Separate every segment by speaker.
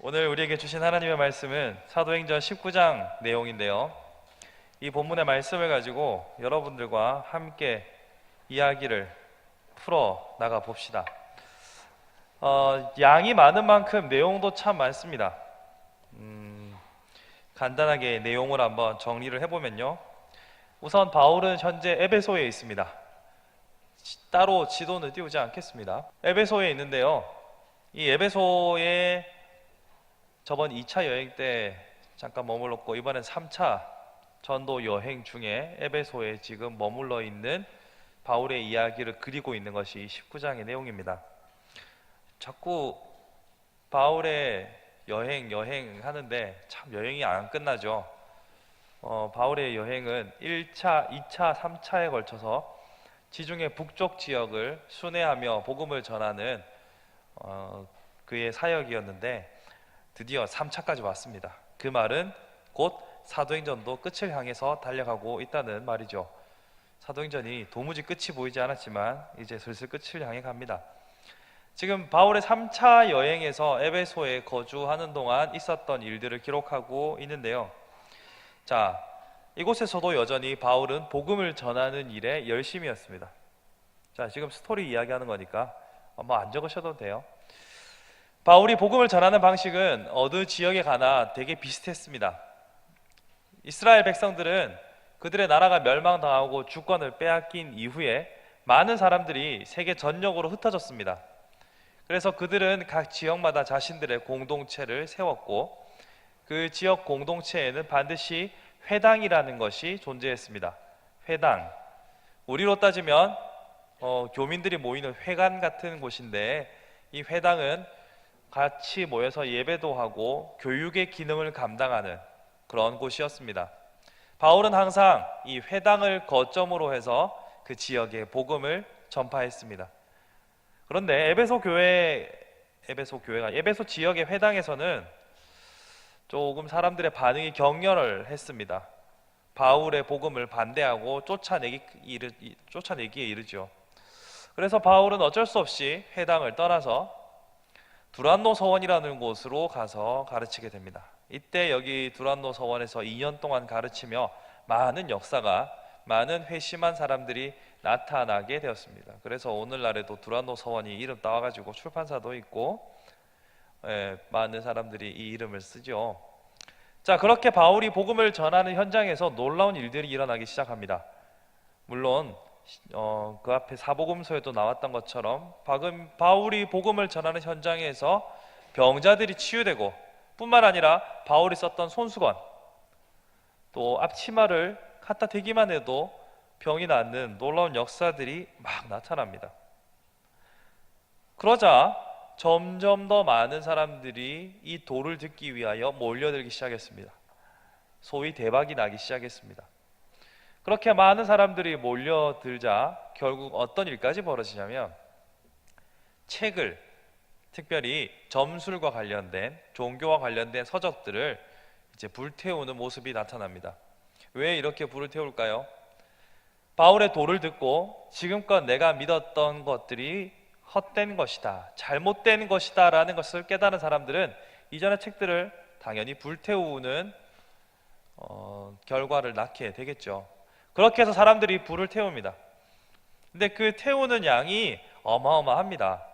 Speaker 1: 오늘 우리에게 주신 하나님의 말씀은 사도행전 19장 내용인데요. 이 본문의 말씀을 가지고 여러분들과 함께 이야기를 풀어 나가 봅시다. 양이 많은 만큼 내용도 참 많습니다. 간단하게 내용을 한번 정리를 해보면요. 우선 바울은 현재 에베소에 있습니다. 따로 지도는 띄우지 않겠습니다. 에베소에 있는데요. 이 에베소에 저번 2차 여행 때 잠깐 머물렀고 이번엔 3차 전도 여행 중에 에베소에 지금 머물러 있는 바울의 이야기를 그리고 있는 것이 19장의 내용입니다. 자꾸 바울의 여행 하는데 참 여행이 안 끝나죠. 바울의 여행은 1차, 2차, 3차에 걸쳐서 지중해 북쪽 지역을 순회하며 복음을 전하는 그의 사역이었는데 드디어 3차까지 왔습니다. 그 말은 곧 사도행전도 끝을 향해서 달려가고 있다는 말이죠. 사도행전이 도무지 끝이 보이지 않았지만 이제 슬슬 끝을 향해 갑니다. 지금 바울의 3차 여행에서 에베소에 거주하는 동안 있었던 일들을 기록하고 있는데요. 자, 이곳에서도 여전히 바울은 복음을 전하는 일에 열심이었습니다. 자, 지금 스토리 이야기하는 거니까 안 적으셔도 돼요. 바울이 복음을 전하는 방식은 어느 지역에 가나 되게 비슷했습니다. 이스라엘 백성들은 그들의 나라가 멸망당하고 주권을 빼앗긴 이후에 많은 사람들이 세계 전역으로 흩어졌습니다. 그래서 그들은 각 지역마다 자신들의 공동체를 세웠고 그 지역 공동체에는 반드시 회당이라는 것이 존재했습니다. 회당, 우리로 따지면 교민들이 모이는 회관 같은 곳인데 이 회당은 같이 모여서 예배도 하고 교육의 기능을 감당하는 그런 곳이었습니다. 바울은 항상 이 회당을 거점으로 해서 그 지역에 복음을 전파했습니다. 그런데 에베소 지역의 회당에서는 조금 사람들의 반응이 격렬을 했습니다. 바울의 복음을 반대하고 쫓아내기에 이르죠. 그래서 바울은 어쩔 수 없이 회당을 떠나서 두란노 서원이라는 곳으로 가서 가르치게 됩니다. 이때 여기 두란노 서원에서 2년 동안 가르치며 많은 역사가, 많은 회심한 사람들이 나타나게 되었습니다. 그래서 오늘날에도 두란노 서원이 이름 따와가지고 출판사도 있고 많은 사람들이 이 이름을 쓰죠. 자, 그렇게 바울이 복음을 전하는 현장에서 놀라운 일들이 일어나기 시작합니다. 물론 그 앞에 사복음서에도 나왔던 것처럼 바울이 복음을 전하는 현장에서 병자들이 치유되고 뿐만 아니라 바울이 썼던 손수건 또 앞치마를 갖다 대기만 해도 병이 낫는 놀라운 역사들이 막 나타납니다. 그러자 점점 더 많은 사람들이 이 도를 듣기 위하여 몰려들기 시작했습니다. 소위 대박이 나기 시작했습니다. 그렇게 많은 사람들이 몰려들자 결국 어떤 일까지 벌어지냐면 책을, 특별히 점술과 관련된, 종교와 관련된 서적들을 이제 불태우는 모습이 나타납니다. 왜 이렇게 불을 태울까요? 바울의 도를 듣고 지금껏 내가 믿었던 것들이 헛된 것이다, 잘못된 것이다 라는 것을 깨달은 사람들은 이전의 책들을 당연히 불태우는 결과를 낳게 되겠죠. 그렇게 해서 사람들이 불을 태웁니다. 근데 그 태우는 양이 어마어마합니다.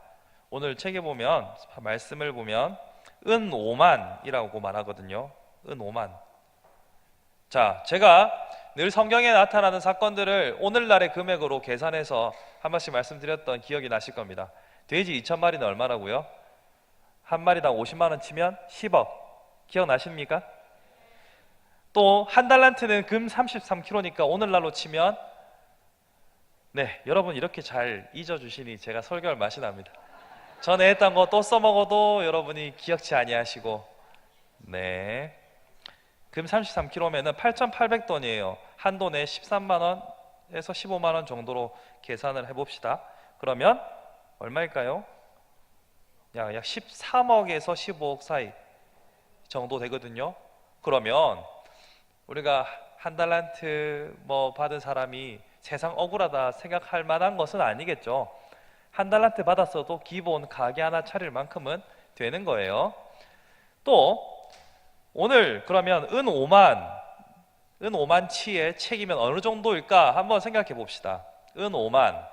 Speaker 1: 오늘 책에 보면, 말씀을 보면 은 5만이라고 말하거든요. 은 5만. 자, 제가 늘 성경에 나타나는 사건들을 오늘날의 금액으로 계산해서 한 번씩 말씀드렸던 기억이 나실 겁니다. 돼지 2,000마리는 얼마라고요? 한 마리당 50만 원 치면 10억. 기억나십니까? 또 한 달란트는 금 33kg니까 오늘날로 치면 여러분 이렇게 잘 잊어주시니 제가 설교할 맛이 납니다. 전에 했던 거 또 써먹어도 여러분이 기억치 아니하시고 금 33kg면은 8,800돈이에요. 한 돈에 13만 원에서 15만 원 정도로 계산을 해봅시다. 그러면 얼마일까요? 약 13억에서 15억 사이 정도 되거든요. 그러면 우리가 한 달란트 받은 사람이 세상 억울하다 생각할 만한 것은 아니겠죠. 한 달란트 받았어도 기본 가게 하나 차릴 만큼은 되는 거예요. 또 오늘 그러면 은 5만 치의 책이면 어느 정도일까 한번 생각해 봅시다. 은 5만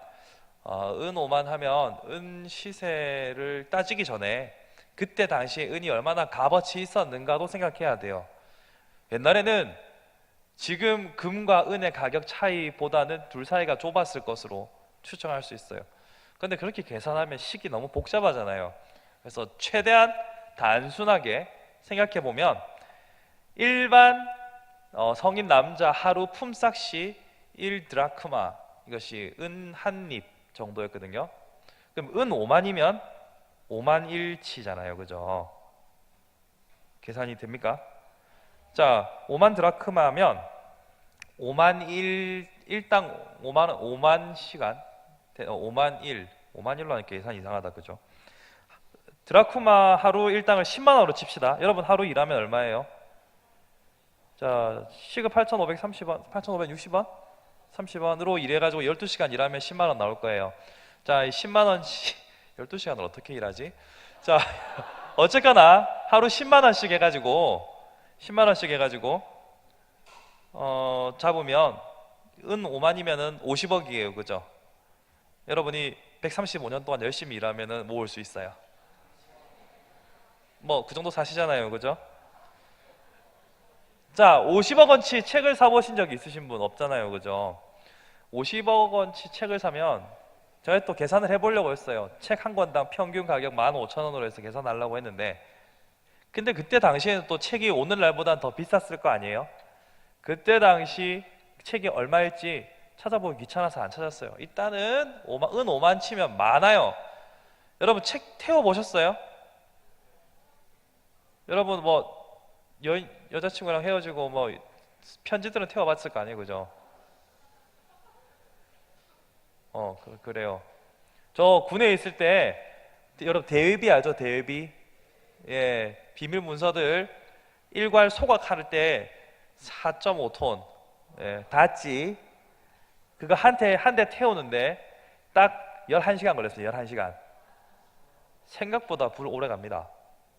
Speaker 1: 은 5만 하면 은 시세를 따지기 전에 그때 당시에 은이 얼마나 값어치 있었는가도 생각해야 돼요. 옛날에는 지금 금과 은의 가격 차이보다는 둘 사이가 좁았을 것으로 추정할 수 있어요. 그런데 그렇게 계산하면 식이 너무 복잡하잖아요. 그래서 최대한 단순하게 생각해 보면 일반 성인 남자 하루 품삯이 1드라크마, 이것이 은 한 립 정도였거든요. 그럼 은 5만이면 5만 1치잖아요. 그죠? 계산이 됩니까? 자, 5만 드라크마면 5만 1당 5만 원, 5만 시간, 5만 1로 하니까 계산이 이상하다. 그죠? 드라크마 하루 일당을 10만 원으로 칩시다. 여러분 하루 일하면 얼마예요? 자, 시급 8,530원, 8,560원? 30원으로 일해가지고 12시간 일하면 10만 원 나올 거예요. 자, 이 10만 원씩 12시간을 어떻게 일하지? 자, 어쨌거나 하루 10만 원씩 해가지고 10만 원씩 해가지고 잡으면 은 5만이면은 50억이에요. 그죠? 여러분이 135년 동안 열심히 일하면은 모을 수 있어요. 뭐 그 정도 사시잖아요. 그죠? 자, 50억 원치 책을 사보신 적 있으신 분 없잖아요. 그죠? 50억 원치 책을 사면 제가 또 계산을 해보려고 했어요. 책 한 권당 평균 가격 15,000원으로 해서 계산하려고 했는데, 근데 그때 당시에는 또 책이 오늘날보단 더 비쌌을 거 아니에요? 그때 당시 책이 얼마일지 찾아보기 귀찮아서 안 찾았어요. 일단은 은 5만 치면 많아요. 여러분 책 태워보셨어요? 여러분 뭐 여자친구랑 헤어지고 뭐 편지들은 태워봤을 거 아니에요. 그죠? 그래요. 저 군에 있을 때 여러분 대위비 알죠? 대위비. 예, 비밀 문서들 일괄 소각할 때 4.5톤 닷지 그거 한 대 태우는데 딱 11시간 걸렸어요. 11시간. 생각보다 불 오래 갑니다.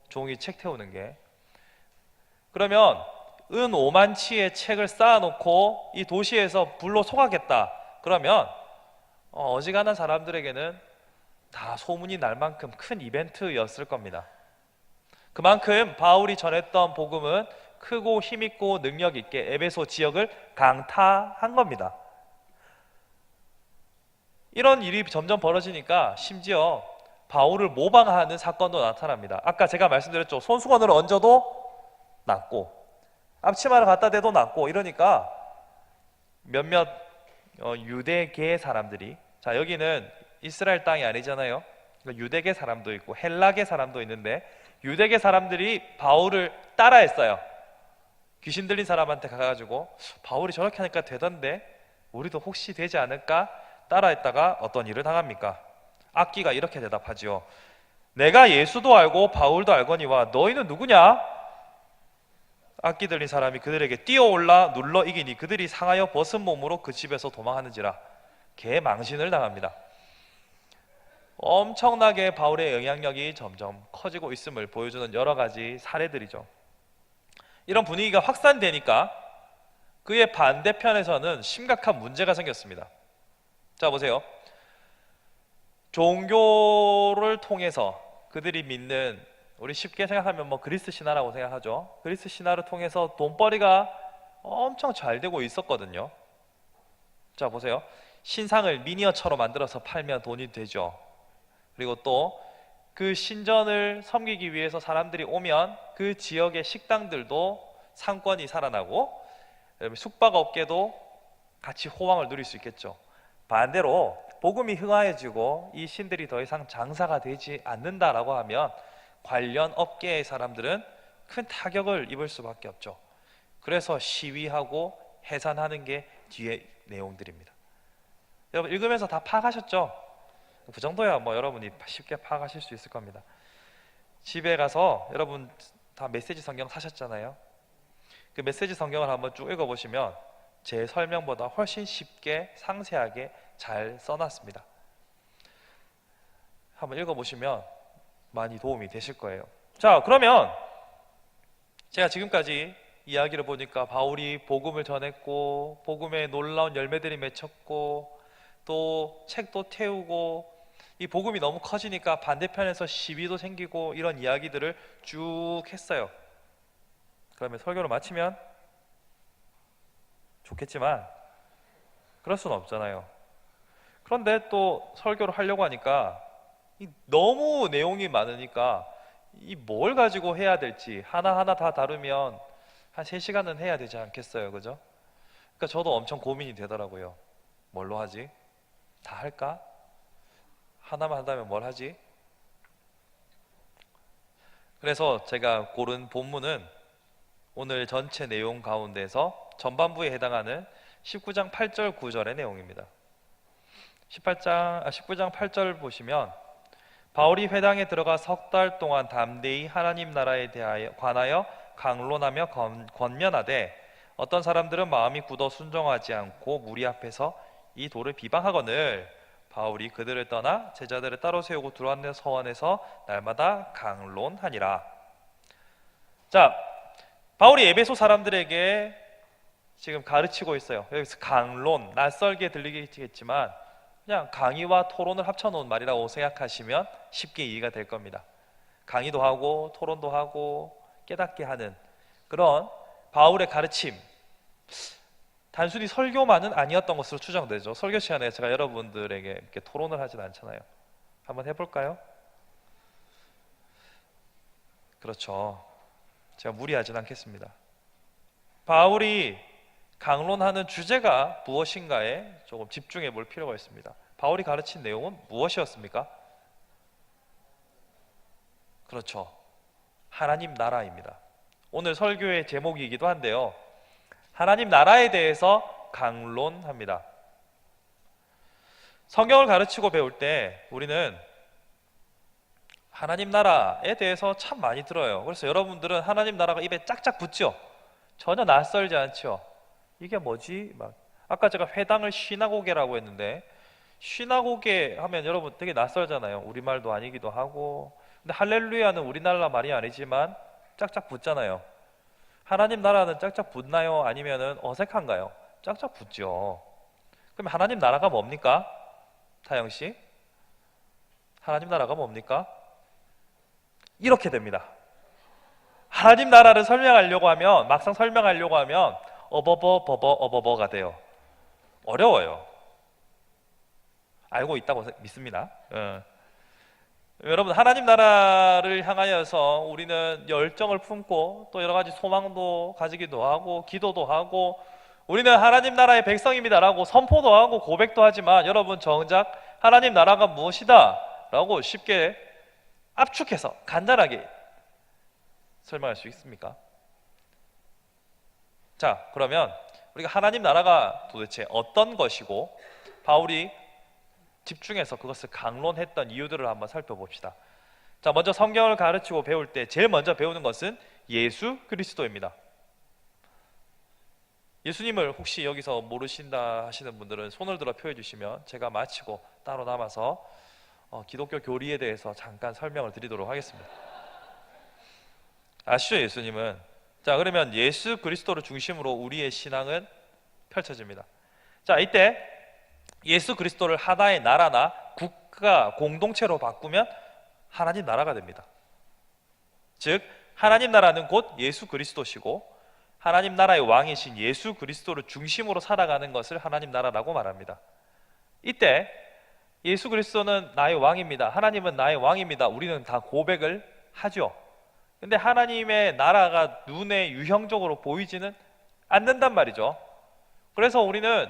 Speaker 1: 종이 책 태우는 게. 그러면 은 5만 치의 책을 쌓아놓고 이 도시에서 불로 소각했다. 그러면 어지간한 사람들에게는 다 소문이 날 만큼 큰 이벤트였을 겁니다. 그만큼 바울이 전했던 복음은 크고 힘있고 능력 있게 에베소 지역을 강타한 겁니다. 이런 일이 점점 벌어지니까 심지어 바울을 모방하는 사건도 나타납니다. 아까 제가 말씀드렸죠. 손수건을 얹어도 낫고 앞치마를 갖다 대도 낫고 이러니까 몇몇 유대계 사람들이, 자 여기는 이스라엘 땅이 아니잖아요. 유대계 사람도 있고 헬라계 사람도 있는데 유대계 사람들이 바울을 따라했어요. 귀신 들린 사람한테 가가지고 바울이 저렇게 하니까 되던데 우리도 혹시 되지 않을까 따라했다가 어떤 일을 당합니까? 악기가 이렇게 대답하지요. 내가 예수도 알고 바울도 알거니와 너희는 누구냐? 악기 들린 사람이 그들에게 뛰어올라 눌러 이기니 그들이 상하여 벗은 몸으로 그 집에서 도망하는지라. 개망신을 당합니다. 엄청나게 바울의 영향력이 점점 커지고 있음을 보여주는 여러 가지 사례들이죠. 이런 분위기가 확산되니까 그의 반대편에서는 심각한 문제가 생겼습니다. 자 보세요. 종교를 통해서 그들이 믿는, 우리 쉽게 생각하면 뭐 그리스 신화라고 생각하죠. 그리스 신화를 통해서 돈벌이가 엄청 잘 되고 있었거든요. 자 보세요. 신상을 미니어처로 만들어서 팔면 돈이 되죠. 그리고 또 그 신전을 섬기기 위해서 사람들이 오면 그 지역의 식당들도 상권이 살아나고 숙박업계도 같이 호황을 누릴 수 있겠죠. 반대로 복음이 흥화해지고 이 신들이 더 이상 장사가 되지 않는다라고 하면 관련 업계의 사람들은 큰 타격을 입을 수밖에 없죠. 그래서 시위하고 해산하는 게 뒤에 내용들입니다. 여러분 읽으면서 다 파악하셨죠? 그 정도야 뭐 여러분이 쉽게 파악하실 수 있을 겁니다. 집에 가서 여러분 다 메시지 성경 사셨잖아요. 그 메시지 성경을 한번 쭉 읽어보시면 제 설명보다 훨씬 쉽게 상세하게 잘 써놨습니다. 한번 읽어보시면 많이 도움이 되실 거예요. 자 그러면 제가 지금까지 이야기를 보니까 바울이 복음을 전했고 복음에 놀라운 열매들이 맺혔고 또 책도 태우고 이 복음이 너무 커지니까 반대편에서 시비도 생기고 이런 이야기들을 쭉 했어요. 그러면 설교를 마치면 좋겠지만 그럴 수는 없잖아요. 그런데 또 설교를 하려고 하니까 너무 내용이 많으니까 이 뭘 가지고 해야 될지 하나하나 다 다루면 한 3시간은 해야 되지 않겠어요, 그죠? 그러니까 저도 엄청 고민이 되더라고요. 뭘로 하지? 다 할까? 하나만 한다면 뭘 하지? 그래서 제가 고른 본문은 오늘 전체 내용 가운데서 전반부에 해당하는 19장 8절 9절의 내용입니다. 19장 8절 보시면 바울이 회당에 들어가 석 달 동안 담대히 하나님 나라에 관하여 강론하며 권면하되 어떤 사람들은 마음이 굳어 순종하지 않고 무리 앞에서 이 도를 비방하거늘 바울이 그들을 떠나 제자들을 따로 세우고 두란노 서원에서 날마다 강론하니라. 자, 바울이 에베소 사람들에게 지금 가르치고 있어요. 여기서 강론, 낯설게 들리겠지만 그냥 강의와 토론을 합쳐놓은 말이라고 생각하시면 쉽게 이해가 될 겁니다. 강의도 하고 토론도 하고 깨닫게 하는 그런 바울의 가르침, 단순히 설교만은 아니었던 것으로 추정되죠. 설교 시간에 제가 여러분들에게 이렇게 토론을 하진 않잖아요. 한번 해볼까요? 그렇죠. 제가 무리하진 않겠습니다. 바울이 강론하는 주제가 무엇인가에 조금 집중해 볼 필요가 있습니다. 바울이 가르친 내용은 무엇이었습니까? 그렇죠. 하나님 나라입니다. 오늘 설교의 제목이기도 한데요. 하나님 나라에 대해서 강론합니다. 성경을 가르치고 배울 때 우리는 하나님 나라에 대해서 참 많이 들어요. 그래서 여러분들은 하나님 나라가 입에 짝짝 붙죠? 전혀 낯설지 않죠? 이게 뭐지? 아까 제가 회당을 시나고게라고 했는데 시나고게 하면 여러분 되게 낯설잖아요. 우리말도 아니기도 하고. 근데 할렐루야는 우리나라 말이 아니지만 짝짝 붙잖아요. 하나님 나라는 짝짝 붙나요? 아니면은 어색한가요? 짝짝 붙죠. 그럼 하나님 나라가 뭡니까? 타영 씨? 하나님 나라가 뭡니까? 이렇게 됩니다. 하나님 나라를 설명하려고 하면 막상 설명하려고 하면 어버버버버어버버가 돼요. 어려워요. 알고 있다고 믿습니다. 여러분 하나님 나라를 향하여서 우리는 열정을 품고 또 여러 가지 소망도 가지기도 하고 기도도 하고 우리는 하나님 나라의 백성입니다라고 선포도 하고 고백도 하지만 여러분 정작 하나님 나라가 무엇이다 라고 쉽게 압축해서 간단하게 설명할 수 있습니까? 자, 그러면 우리가 하나님 나라가 도대체 어떤 것이고 바울이 집중해서 그것을 강론했던 이유들을 한번 살펴봅시다. 자, 먼저 성경을 가르치고 배울 때 제일 먼저 배우는 것은 예수 그리스도입니다. 예수님을 혹시 여기서 모르신다 하시는 분들은 손을 들어 표해 주시면 제가 마치고 따로 남아서 기독교 교리에 대해서 잠깐 설명을 드리도록 하겠습니다. 아시죠, 예수님은? 자, 그러면 예수 그리스도를 중심으로 우리의 신앙은 펼쳐집니다. 자, 이때 예수 그리스도를 하나의 나라나 국가 공동체로 바꾸면 하나님 나라가 됩니다. 즉 하나님 나라는 곧 예수 그리스도시고 하나님 나라의 왕이신 예수 그리스도를 중심으로 살아가는 것을 하나님 나라라고 말합니다. 이때 예수 그리스도는 나의 왕입니다. 하나님은 나의 왕입니다. 우리는 다 고백을 하죠. 근데 하나님의 나라가 눈에 유형적으로 보이지는 않는단 말이죠. 그래서 우리는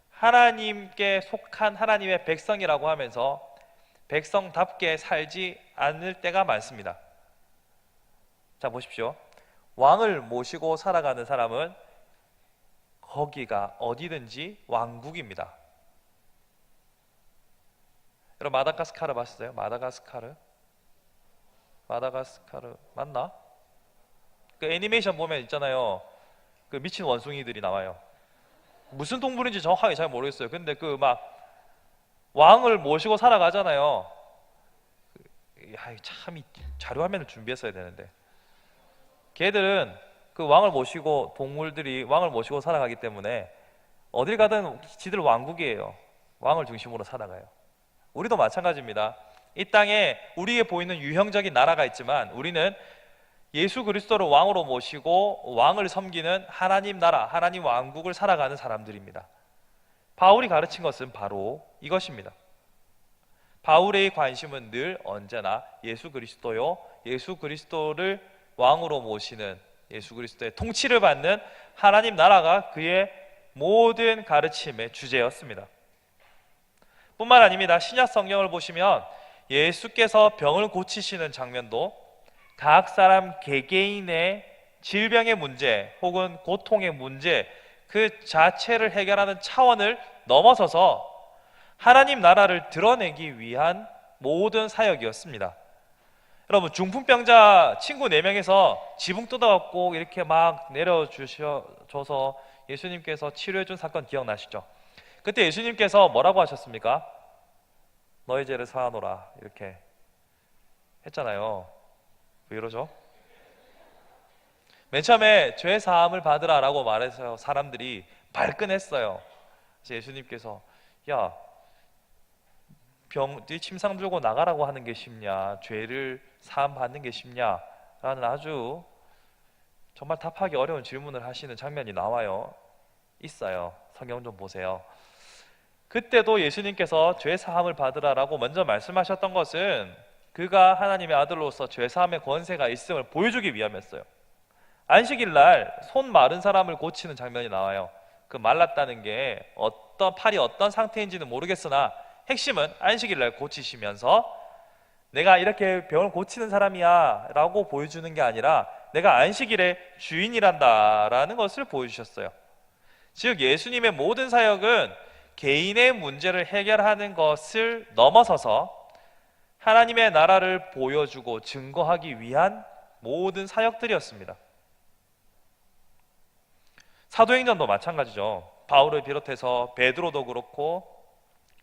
Speaker 1: 하나님께 속한 하나님의 백성이라고 하면서 백성답게 살지 않을 때가 많습니다. 자, 보십시오. 왕을 모시고 살아가는 사람은 거기가 어디든지 왕국입니다. 여러분 마다가스카르 봤어요? 마다가스카르 맞나? 그 애니메이션 보면 있잖아요. 그 미친 원숭이들이 나와요. 무슨 동물인지 정확하게 잘 모르겠어요. 근데 그 막 왕을 모시고 살아가잖아요. 참 자료 화면을 준비했어야 되는데 개들은 그 왕을 모시고, 동물들이 왕을 모시고 살아가기 때문에 어딜 가든 지들 왕국이에요. 왕을 중심으로 살아가요. 우리도 마찬가지입니다. 이 땅에 우리에 보이는 유형적인 나라가 있지만 우리는 예수 그리스도를 왕으로 모시고 왕을 섬기는 하나님 나라, 하나님 왕국을 살아가는 사람들입니다. 바울이 가르친 것은 바로 이것입니다. 바울의 관심은 늘 언제나 예수 그리스도요, 예수 그리스도를 왕으로 모시는, 예수 그리스도의 통치를 받는 하나님 나라가 그의 모든 가르침의 주제였습니다. 뿐만 아닙니다. 신약 성경을 보시면 예수께서 병을 고치시는 장면도 각 사람 개개인의 질병의 문제 혹은 고통의 문제 그 자체를 해결하는 차원을 넘어서서 하나님 나라를 드러내기 위한 모든 사역이었습니다. 여러분, 중풍병자 친구 4명에서 지붕 뜯어갖고 이렇게 막 내려주셔서 예수님께서 치료해준 사건 기억나시죠? 그때 예수님께서 뭐라고 하셨습니까? 너희 죄를 사하노라 이렇게 했잖아요. 왜 이러죠? 맨 처음에 죄 사함을 받으라 라고 말해서 사람들이 발끈했어요. 그래서 예수님께서 야, 네 침상 들고 나가라고 하는 게 쉽냐, 죄를 사함 받는 게 쉽냐 라는 아주 정말 답하기 어려운 질문을 하시는 장면이 나와요. 있어요. 성경 좀 보세요. 그때도 예수님께서 죄 사함을 받으라라고 먼저 말씀하셨던 것은 그가 하나님의 아들로서 죄 사함의 권세가 있음을 보여주기 위함이었어요. 안식일 날 손 마른 사람을 고치는 장면이 나와요. 그 말랐다는 게 팔이 어떤 상태인지는 모르겠으나 핵심은 안식일 날 고치시면서 내가 이렇게 병을 고치는 사람이야 라고 보여주는 게 아니라 내가 안식일의 주인이란다 라는 것을 보여주셨어요. 즉 예수님의 모든 사역은 개인의 문제를 해결하는 것을 넘어서서 하나님의 나라를 보여주고 증거하기 위한 모든 사역들이었습니다. 사도행전도 마찬가지죠. 바울을 비롯해서 베드로도 그렇고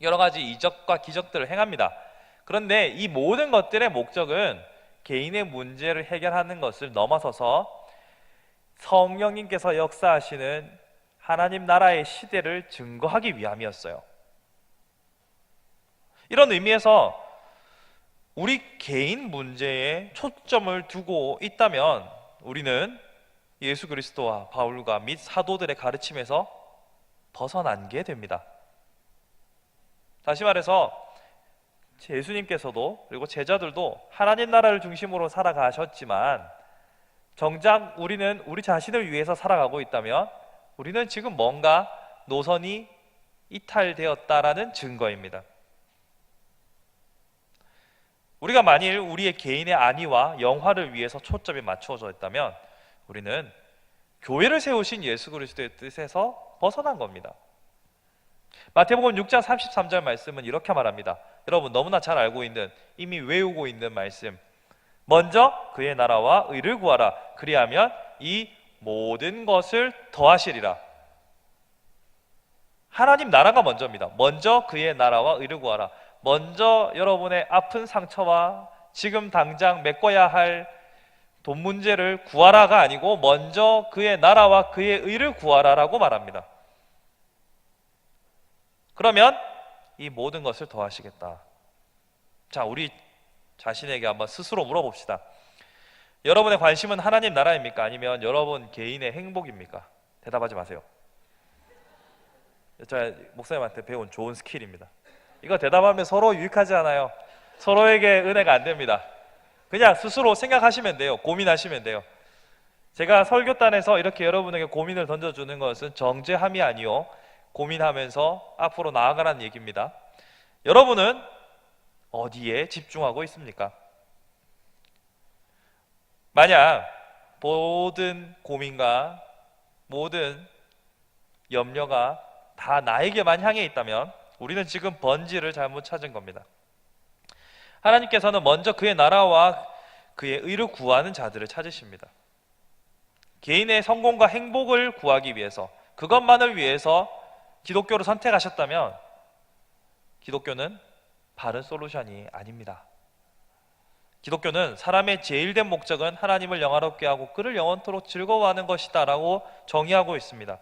Speaker 1: 여러 가지 이적과 기적들을 행합니다. 그런데 이 모든 것들의 목적은 개인의 문제를 해결하는 것을 넘어서서 성령님께서 역사하시는 하나님 나라의 시대를 증거하기 위함이었어요. 이런 의미에서 우리 개인 문제에 초점을 두고 있다면 우리는 예수 그리스도와 바울과 및 사도들의 가르침에서 벗어난 게 됩니다. 다시 말해서 예수님께서도 그리고 제자들도 하나님 나라를 중심으로 살아가셨지만 정작 우리는 우리 자신을 위해서 살아가고 있다면 우리는 지금 뭔가 노선이 이탈되었다라는 증거입니다. 우리가 만일 우리의 개인의 안위와 영화를 위해서 초점이 맞추어져 있다면 우리는 교회를 세우신 예수 그리스도의 뜻에서 벗어난 겁니다. 마태복음 6장 33절 말씀은 이렇게 말합니다. 여러분 너무나 잘 알고 있는, 이미 외우고 있는 말씀. 먼저 그의 나라와 의를 구하라. 그리하면 이 모든 것을 더하시리라. 하나님 나라가 먼저입니다. 먼저 그의 나라와 의를 구하라. 먼저 여러분의 아픈 상처와 지금 당장 메꿔야 할 돈 문제를 구하라가 아니고 먼저 그의 나라와 그의 의를 구하라라고 말합니다. 그러면 이 모든 것을 더하시겠다. 자, 우리 자신에게 한번 스스로 물어봅시다. 여러분의 관심은 하나님 나라입니까? 아니면 여러분 개인의 행복입니까? 대답하지 마세요. 제가 목사님한테 배운 좋은 스킬입니다. 이거 대답하면 서로 유익하지 않아요. 서로에게 은혜가 안 됩니다. 그냥 스스로 생각하시면 돼요. 고민하시면 돼요. 제가 설교단에서 이렇게 여러분에게 고민을 던져주는 것은 정죄함이 아니요 고민하면서 앞으로 나아가라는 얘기입니다. 여러분은 어디에 집중하고 있습니까? 만약 모든 고민과 모든 염려가 다 나에게만 향해 있다면 우리는 지금 번지를 잘못 찾은 겁니다. 하나님께서는 먼저 그의 나라와 그의 의를 구하는 자들을 찾으십니다. 개인의 성공과 행복을 구하기 위해서, 그것만을 위해서 기독교를 선택하셨다면 기독교는 바른 솔루션이 아닙니다. 기독교는 사람의 제일된 목적은 하나님을 영화롭게 하고 그를 영원토록 즐거워하는 것이다 라고 정의하고 있습니다.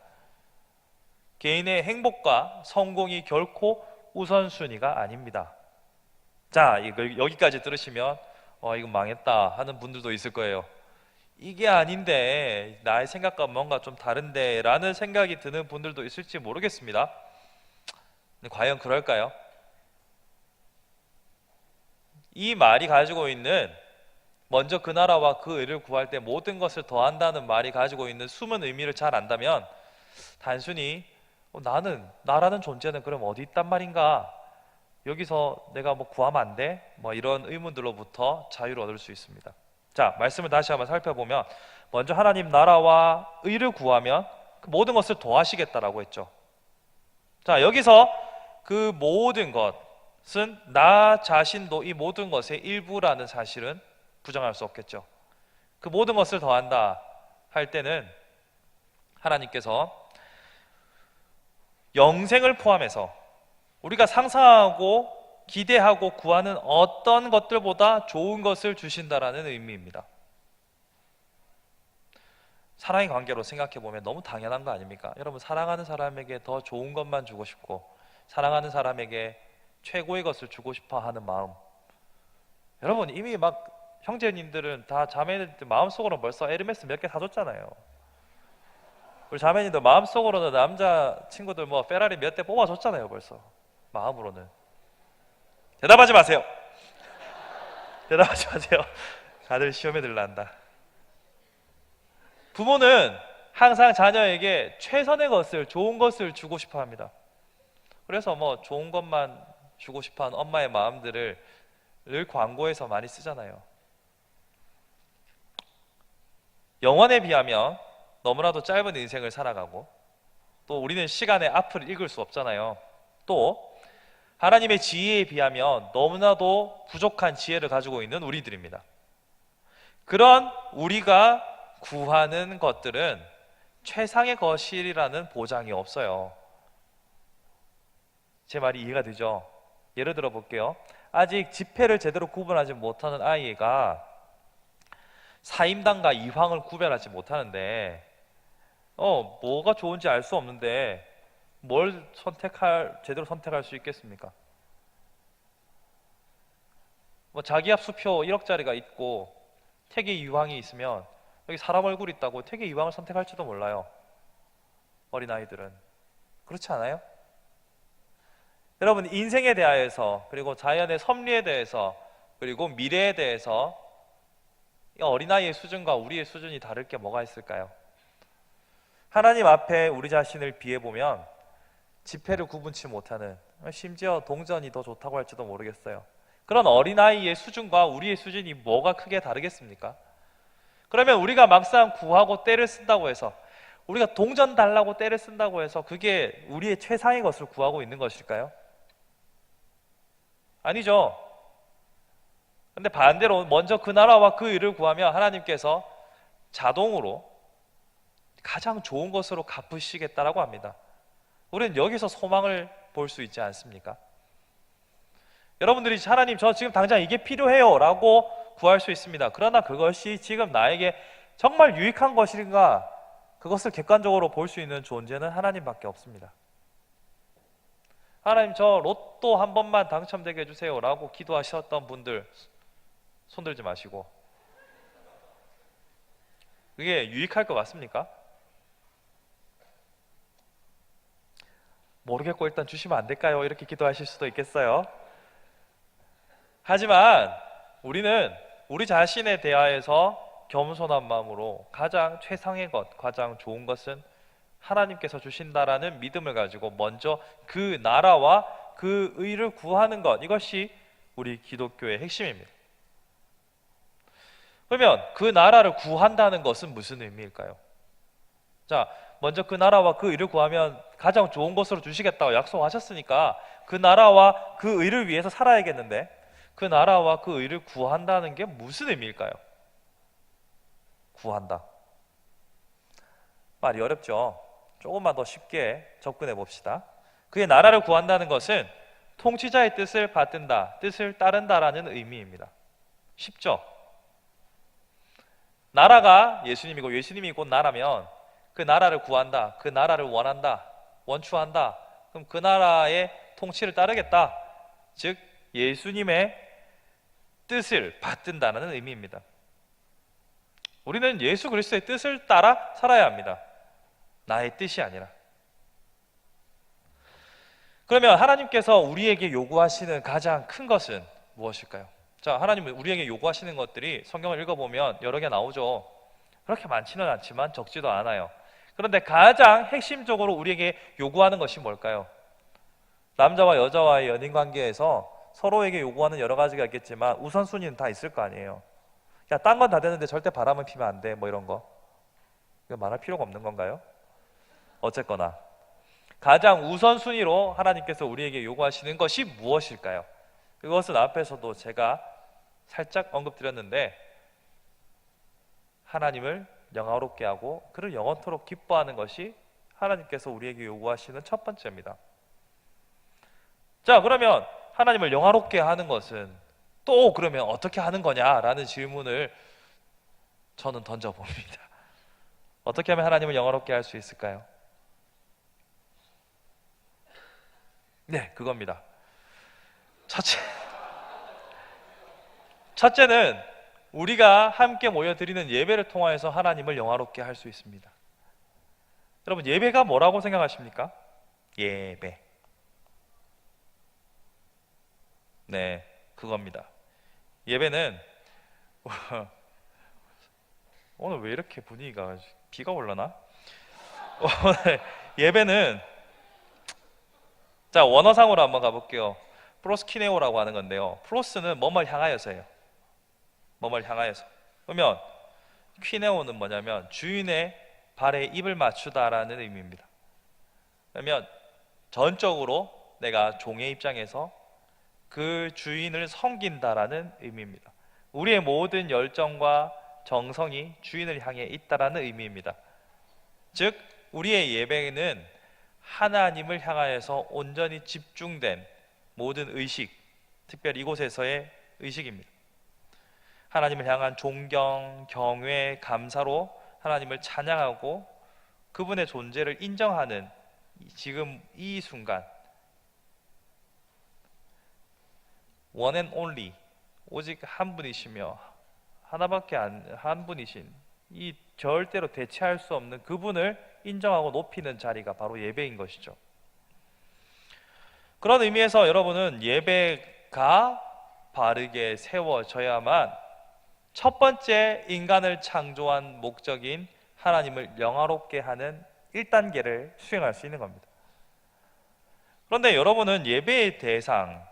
Speaker 1: 개인의 행복과 성공이 결코 우선순위가 아닙니다. 자, 이걸 여기까지 들으시면 이건 망했다 하는 분들도 있을 거예요. 이게 아닌데, 나의 생각과 뭔가 좀 다른데 라는 생각이 드는 분들도 있을지 모르겠습니다. 근데 과연 그럴까요? 이 말이 가지고 있는, 먼저 그 나라와 그 의를 구할 때 모든 것을 더한다는 말이 가지고 있는 숨은 의미를 잘 안다면, 단순히 나라는 존재는 그럼 어디 있단 말인가, 여기서 내가 뭐 구하면 안 돼? 뭐 이런 의문들로부터 자유를 얻을 수 있습니다. 자, 말씀을 다시 한번 살펴보면, 먼저 하나님 나라와 의를 구하면 그 모든 것을 더하시겠다라고 했죠. 자, 여기서 그 모든 것은 나 자신도 이 모든 것의 일부라는 사실은 부정할 수 없겠죠. 그 모든 것을 더한다 할 때는 하나님께서 영생을 포함해서 우리가 상상하고 기대하고 구하는 어떤 것들보다 좋은 것을 주신다라는 의미입니다. 사랑의 관계로 생각해보면 너무 당연한 거 아닙니까? 여러분, 사랑하는 사람에게 더 좋은 것만 주고 싶고 사랑하는 사람에게 최고의 것을 주고 싶어 하는 마음, 여러분 이미 막 형제님들은 다 자매님들 마음속으로 벌써 에르메스 몇 개 사줬잖아요. 우리 자매님들 마음속으로는 남자 친구들 뭐 페라리 몇 대 뽑아줬잖아요. 벌써 마음으로는. 대답하지 마세요. 대답하지 마세요. 다들 시험에 들란다. 부모는 항상 자녀에게 최선의 것을, 좋은 것을 주고 싶어 합니다. 그래서 뭐 좋은 것만 주고 싶어 하는 엄마의 마음들을 늘 광고에서 많이 쓰잖아요. 영원에 비하면 너무나도 짧은 인생을 살아가고, 또 우리는 시간의 앞을 읽을 수 없잖아요. 또 하나님의 지혜에 비하면 너무나도 부족한 지혜를 가지고 있는 우리들입니다. 그런 우리가 구하는 것들은 최상의 것이라는 보장이 없어요. 제 말이 이해가 되죠? 예를 들어 볼게요. 아직 지폐를 제대로 구분하지 못하는 아이가 사임당과 이황을 구별하지 못하는데 뭐가 좋은지 알 수 없는데 뭘 제대로 선택할 수 있겠습니까? 뭐 자기합 수표 1억짜리가 있고 태계 이황이 있으면 여기 사람 얼굴 있다고 태계 이황을 선택할지도 몰라요. 어린아이들은. 그렇지 않아요? 여러분, 인생에 대하여서, 그리고 자연의 섭리에 대해서, 그리고 미래에 대해서 어린아이의 수준과 우리의 수준이 다를 게 뭐가 있을까요? 하나님 앞에 우리 자신을 비해보면 지폐를 구분치 못하는, 심지어 동전이 더 좋다고 할지도 모르겠어요. 그런 어린아이의 수준과 우리의 수준이 뭐가 크게 다르겠습니까? 그러면 우리가 막상 구하고 떼를 쓴다고 해서, 우리가 동전 달라고 떼를 쓴다고 해서 그게 우리의 최상의 것을 구하고 있는 것일까요? 아니죠. 근데 반대로 먼저 그 나라와 그 의를 구하면 하나님께서 자동으로 가장 좋은 것으로 갚으시겠다라고 합니다. 우리는 여기서 소망을 볼 수 있지 않습니까? 여러분들이 하나님, 저 지금 당장 이게 필요해요 라고 구할 수 있습니다. 그러나 그것이 지금 나에게 정말 유익한 것인가, 그것을 객관적으로 볼 수 있는 존재는 하나님밖에 없습니다. 하나님, 저 로또 한 번만 당첨되게 해주세요 라고 기도하셨던 분들 손 들지 마시고, 그게 유익할 것 같습니까? 모르겠고 일단 주시면 안 될까요? 이렇게 기도하실 수도 있겠어요. 하지만 우리는 우리 자신에 대하여서 겸손한 마음으로 가장 최상의 것, 가장 좋은 것은 하나님께서 주신다라는 믿음을 가지고 먼저 그 나라와 그 의를 구하는 것, 이것이 우리 기독교의 핵심입니다. 그러면 그 나라를 구한다는 것은 무슨 의미일까요? 자, 먼저 그 나라와 그 의를 구하면 가장 좋은 것으로 주시겠다고 약속하셨으니까 그 나라와 그 의를 위해서 살아야겠는데, 그 나라와 그 의를 구한다는 게 무슨 의미일까요? 구한다. 말이 어렵죠? 조금만 더 쉽게 접근해 봅시다. 그의 나라를 구한다는 것은 통치자의 뜻을 받든다, 뜻을 따른다라는 의미입니다. 쉽죠? 나라가 예수님이고 예수님이 곧 나라면 그 나라를 구한다, 그 나라를 원한다, 원추한다. 그럼 그 나라의 통치를 따르겠다. 즉 예수님의 뜻을 받든다는 의미입니다. 우리는 예수 그리스도의 뜻을 따라 살아야 합니다. 나의 뜻이 아니라. 그러면 하나님께서 우리에게 요구하시는 가장 큰 것은 무엇일까요? 자, 하나님은 우리에게 요구하시는 것들이 성경을 읽어보면 여러 개 나오죠. 그렇게 많지는 않지만 적지도 않아요. 그런데 가장 핵심적으로 우리에게 요구하는 것이 뭘까요? 남자와 여자와의 연인 관계에서 서로에게 요구하는 여러 가지가 있겠지만 우선순위는 다 있을 거 아니에요. 야, 딴 건 다 되는데 절대 바람은 피면 안 돼, 뭐 이런 거. 이거 말할 필요가 없는 건가요? 어쨌거나 가장 우선순위로 하나님께서 우리에게 요구하시는 것이 무엇일까요? 그것은 앞에서도 제가 살짝 언급드렸는데 하나님을 영화롭게 하고 그를 영원토록 기뻐하는 것이 하나님께서 우리에게 요구하시는 첫 번째입니다. 자, 그러면 하나님을 영화롭게 하는 것은 또 그러면 어떻게 하는 거냐라는 질문을 저는 던져봅니다. 어떻게 하면 하나님을 영화롭게 할 수 있을까요? 네, 그겁니다. 첫째는 우리가 함께 모여드리는 예배를 통하여서 하나님을 영화롭게 할 수 있습니다. 여러분, 예배가 뭐라고 생각하십니까? 예배. 네, 그겁니다. 예배는 오늘 왜 이렇게 분위기가 비가 올라나? 오늘 예배는 자, 원어상으로 한번 가볼게요. 프로스키네오라고 하는 건데요. 프로스는 뭐뭘 향하여서예요. 뭐뭘 향하여서. 그러면 퀴네오는 뭐냐면 주인의 발에 입을 맞추다라는 의미입니다. 그러면 전적으로 내가 종의 입장에서 그 주인을 섬긴다라는 의미입니다. 우리의 모든 열정과 정성이 주인을 향해 있다라는 의미입니다. 즉 우리의 예배는 하나님을 향하여서 온전히 집중된 모든 의식, 특별히 이곳에서의 의식입니다. 하나님을 향한 존경, 경외, 감사로 하나님을 찬양하고 그분의 존재를 인정하는 지금 이 순간, one and only, 오직 한 분이시며 하나밖에 한 분이신 이 절대로 대체할 수 없는 그분을 인정하고 높이는 자리가 바로 예배인 것이죠. 그런 의미에서 여러분은 예배가 바르게 세워져야만 첫 번째 인간을 창조한 목적인 하나님을 영화롭게 하는 1단계를 수행할 수 있는 겁니다. 그런데 여러분은 예배의 대상,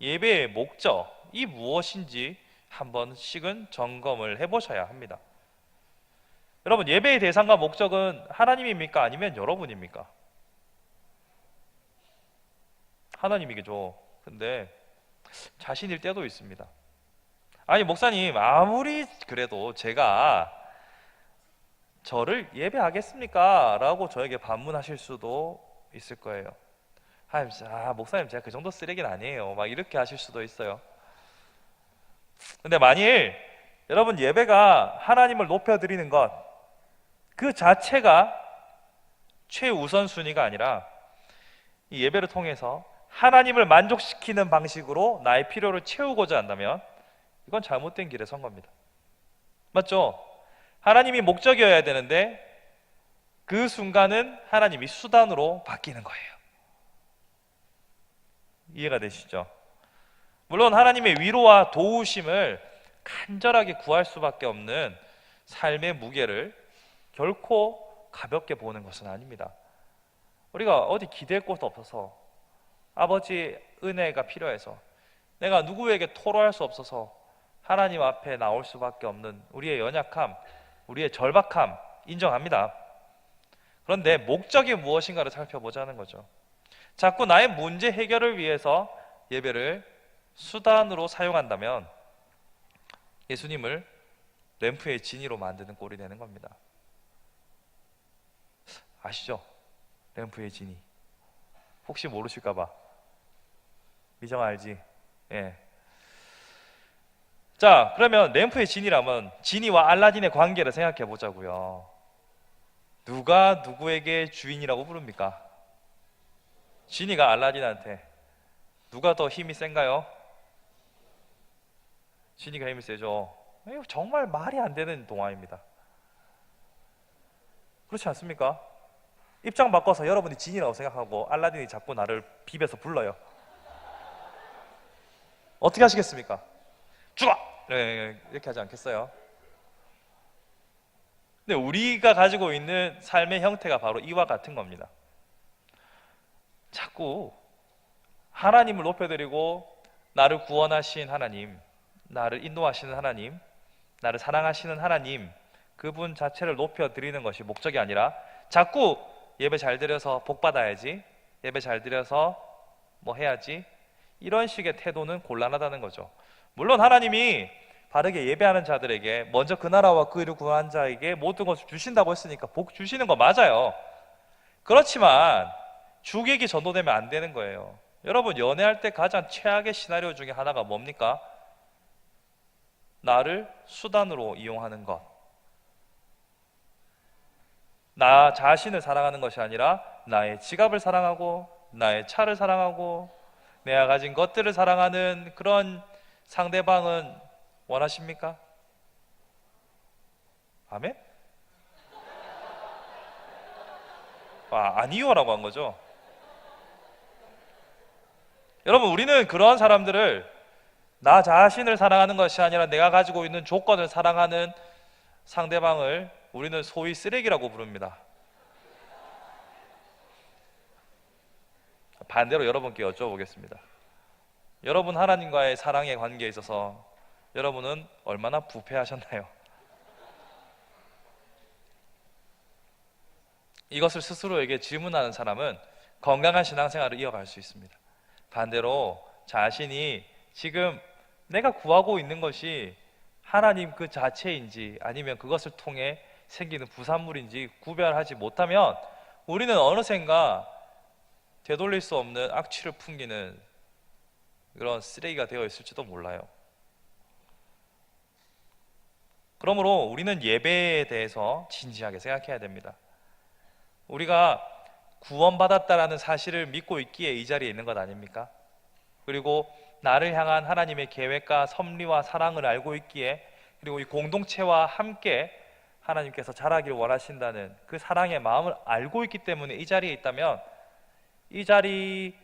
Speaker 1: 예배의 목적이 무엇인지 한 번씩은 점검을 해보셔야 합니다. 여러분, 예배의 대상과 목적은 하나님입니까? 아니면 여러분입니까? 하나님이겠죠. 근데 자신일 때도 있습니다. 아니, 목사님, 아무리 그래도 제가 저를 예배하겠습니까? 라고 저에게 반문하실 수도 있을 거예요. 목사님, 제가 그 정도 쓰레기는 아니에요. 막 이렇게 하실 수도 있어요. 근데 만일 여러분 예배가 하나님을 높여드리는 것 그 자체가 최우선순위가 아니라 이 예배를 통해서 하나님을 만족시키는 방식으로 나의 필요를 채우고자 한다면 이건 잘못된 길에 선 겁니다. 맞죠? 하나님이 목적이어야 되는데 그 순간은 하나님이 수단으로 바뀌는 거예요. 이해가 되시죠? 물론 하나님의 위로와 도우심을 간절하게 구할 수밖에 없는 삶의 무게를 결코 가볍게 보는 것은 아닙니다. 우리가 어디 기댈 곳 없어서, 아버지 은혜가 필요해서, 내가 누구에게 토로할 수 없어서 하나님 앞에 나올 수밖에 없는 우리의 연약함, 우리의 절박함 인정합니다. 그런데 목적이 무엇인가를 살펴보자는 거죠. 자꾸 나의 문제 해결을 위해서 예배를 수단으로 사용한다면 예수님을 램프의 진이로 만드는 꼴이 되는 겁니다. 아시죠? 램프의 진이. 혹시 모르실까봐. 미정 알지? 예. 자, 그러면 램프의 지니라면 지니와 알라딘의 관계를 생각해 보자고요. 누가 누구에게 주인이라고 부릅니까? 지니가 알라딘한테. 누가 더 힘이 센가요? 지니가 힘이 세죠. 이거 정말 말이 안 되는 동화입니다. 그렇지 않습니까? 입장 바꿔서 여러분이 지니라고 생각하고 알라딘이 자꾸 나를 비벼서 불러요. 어떻게 하시겠습니까? 죽어! 네, 이렇게 하지 않겠어요? 근데 우리가 가지고 있는 삶의 형태가 바로 이와 같은 겁니다. 자꾸 하나님을 높여드리고 나를 구원하신 하나님, 나를 인도하시는 하나님, 나를 사랑하시는 하나님, 그분 자체를 높여드리는 것이 목적이 아니라 자꾸 예배 잘 드려서 복 받아야지, 예배 잘 드려서 뭐 해야지, 이런 식의 태도는 곤란하다는 거죠. 물론 하나님이 바르게 예배하는 자들에게 먼저 그 나라와 그 일을 구한 자에게 모든 것을 주신다고 했으니까 복 주시는 거 맞아요. 그렇지만 주객이 전도되면 안 되는 거예요. 여러분, 연애할 때 가장 최악의 시나리오 중에 하나가 뭡니까? 나를 수단으로 이용하는 것. 나 자신을 사랑하는 것이 아니라 나의 지갑을 사랑하고 나의 차를 사랑하고 내가 가진 것들을 사랑하는 그런 상대방은 원하십니까? 아멘? 아니요라고 한 거죠. 여러분, 우리는 그러한 사람들을 나 자신을 사랑하는 것이 아니라 내가 가지고 있는 조건을 사랑하는 상대방을 우리는 소위 쓰레기라고 부릅니다. 반대로 여러분께 여쭤보겠습니다. 여러분 하나님과의 사랑의 관계에 있어서 여러분은 얼마나 부패하셨나요? 이것을 스스로에게 질문하는 사람은 건강한 신앙생활을 이어갈 수 있습니다. 반대로 자신이 지금 내가 구하고 있는 것이 하나님 그 자체인지 아니면 그것을 통해 생기는 부산물인지 구별하지 못하면 우리는 어느샌가 되돌릴 수 없는 악취를 풍기는 그런 쓰레기가 되어 있을지도 몰라요. 그러므로 우리는 예배에 대해서 진지하게 생각해야 됩니다. 우리가 구원받았다라는 사실을 믿고 있기에 이 자리에 있는 것 아닙니까? 그리고 나를 향한 하나님의 계획과 섭리와 사랑을 알고 있기에, 그리고 이 공동체와 함께 하나님께서 자라기를 원하신다는 그 사랑의 마음을 알고 있기 때문에 이 자리에 있다면 이 자리의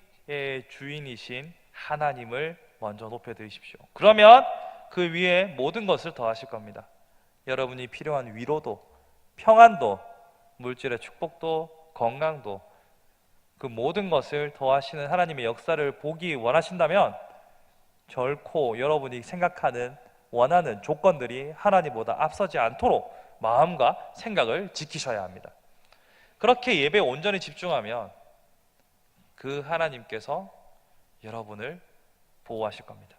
Speaker 1: 주인이신 하나님을 먼저 높여드리십시오. 그러면 그 위에 모든 것을 더하실 겁니다. 여러분이 필요한 위로도, 평안도, 물질의 축복도, 건강도, 그 모든 것을 더하시는 하나님의 역사를 보기 원하신다면 결코 여러분이 생각하는 원하는 조건들이 하나님보다 앞서지 않도록 마음과 생각을 지키셔야 합니다. 그렇게 예배에 온전히 집중하면 그 하나님께서 여러분을 보호하실 겁니다.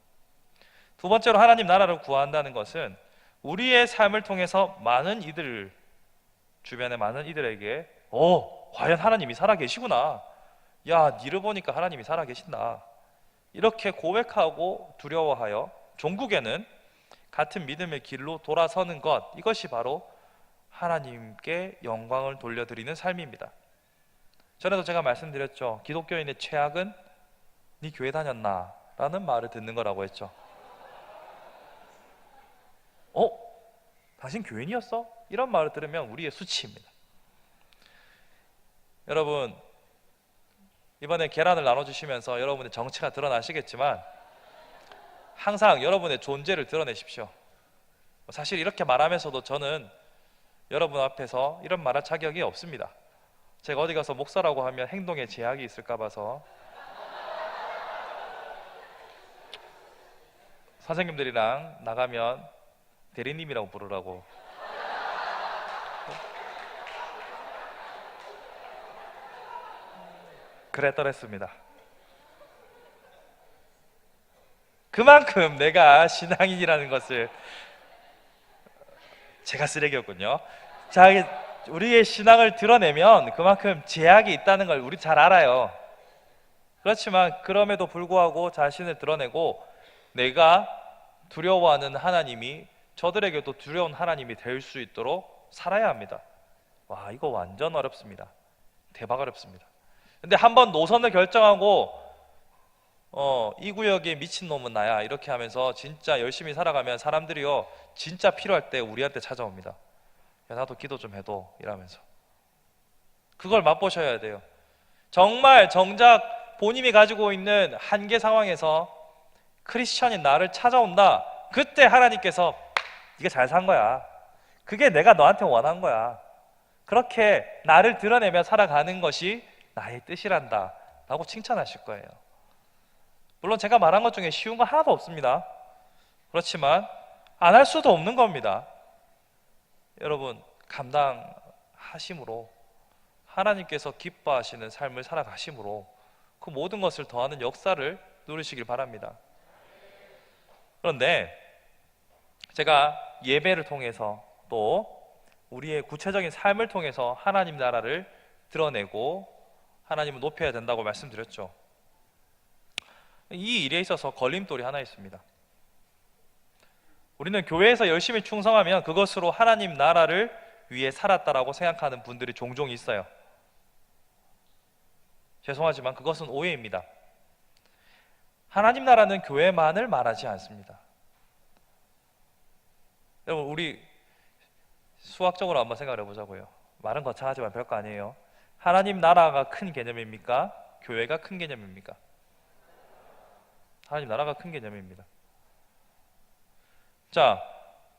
Speaker 1: 두 번째로 하나님 나라를 구한다는 것은 우리의 삶을 통해서 많은 이들, 주변의 많은 이들에게 과연 하나님이 살아계시구나, 야 니를 보니까 하나님이 살아계신다, 이렇게 고백하고 두려워하여 종국에는 같은 믿음의 길로 돌아서는 것, 이것이 바로 하나님께 영광을 돌려드리는 삶입니다. 전에도 제가 말씀드렸죠. 기독교인의 최악은 네 교회 다녔나? 라는 말을 듣는 거라고 했죠. 당신 교인이었어? 이런 말을 들으면 우리의 수치입니다. 여러분, 이번에 계란을 나눠주시면서 여러분의 정체가 드러나시겠지만 항상 여러분의 존재를 드러내십시오. 사실 이렇게 말하면서도 저는 여러분 앞에서 이런 말할 자격이 없습니다. 제가 어디 가서 목사라고 하면 행동에 제약이 있을까 봐서 선생님들이랑 나가면 대리님이라고 부르라고. 그랬더랬습니다. 그만큼 내가 신앙인이라는 것을, 제가 쓰레기였군요. 자, 우리의 신앙을 드러내면 그만큼 제약이 있다는 걸 우리 잘 알아요. 그렇지만 그럼에도 불구하고 자신을 드러내고 내가 두려워하는 하나님이 저들에게도 두려운 하나님이 될 수 있도록 살아야 합니다. 와, 이거 완전 어렵습니다. 대박 어렵습니다. 근데 한번 노선을 결정하고 이 구역에 미친놈은 나야 이렇게 하면서 진짜 열심히 살아가면 사람들이요 진짜 필요할 때 우리한테 찾아옵니다. 야, 나도 기도 좀 해도 이러면서. 그걸 맛보셔야 돼요. 정말 정작 본인이 가지고 있는 한계 상황에서 크리스천인 나를 찾아온다. 그때 하나님께서 네가 잘 산 거야. 그게 내가 너한테 원한 거야. 그렇게 나를 드러내며 살아가는 것이 나의 뜻이란다 라고 칭찬하실 거예요. 물론 제가 말한 것 중에 쉬운 거 하나도 없습니다. 그렇지만 안 할 수도 없는 겁니다. 여러분, 감당하심으로 하나님께서 기뻐하시는 삶을 살아가심으로 그 모든 것을 더하는 역사를 누리시길 바랍니다. 그런데 제가 예배를 통해서 또 우리의 구체적인 삶을 통해서 하나님 나라를 드러내고 하나님을 높여야 된다고 말씀드렸죠. 이 일에 있어서 걸림돌이 하나 있습니다. 우리는 교회에서 열심히 충성하면 그것으로 하나님 나라를 위해 살았다라고 생각하는 분들이 종종 있어요. 죄송하지만 그것은 오해입니다. 하나님 나라는 교회만을 말하지 않습니다. 여러분, 우리 수학적으로 한번 생각을 해보자고요. 말은 거창하지만 별거 아니에요. 하나님 나라가 큰 개념입니까? 교회가 큰 개념입니까? 하나님 나라가 큰 개념입니다. 자,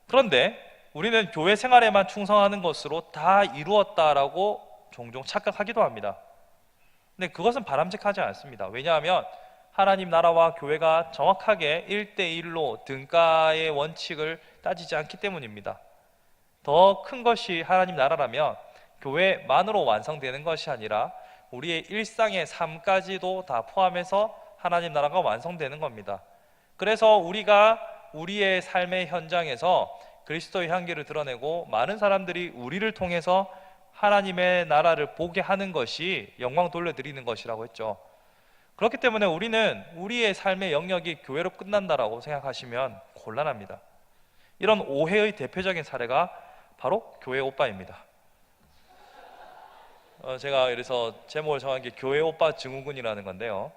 Speaker 1: 그런데 우리는 교회 생활에만 충성하는 것으로 다 이루었다라고 종종 착각하기도 합니다. 근데 그것은 바람직하지 않습니다. 왜냐하면 하나님 나라와 교회가 정확하게 1대1로 등가의 원칙을 따지지 않기 때문입니다. 더 큰 것이 하나님 나라라면 교회만으로 완성되는 것이 아니라 우리의 일상의 삶까지도 다 포함해서 하나님 나라가 완성되는 겁니다. 그래서 우리가 우리의 삶의 현장에서 그리스도의 향기를 드러내고 많은 사람들이 우리를 통해서 하나님의 나라를 보게 하는 것이 영광 돌려드리는 것이라고 했죠. 그렇기 때문에 우리는 우리의 삶의 영역이 교회로 끝난다라고 생각하시면 곤란합니다. 이런 오해의 대표적인 사례가 바로 교회 오빠입니다. 제가 그래서 제목을 정한 게 교회 오빠 증후군이라는 건데요.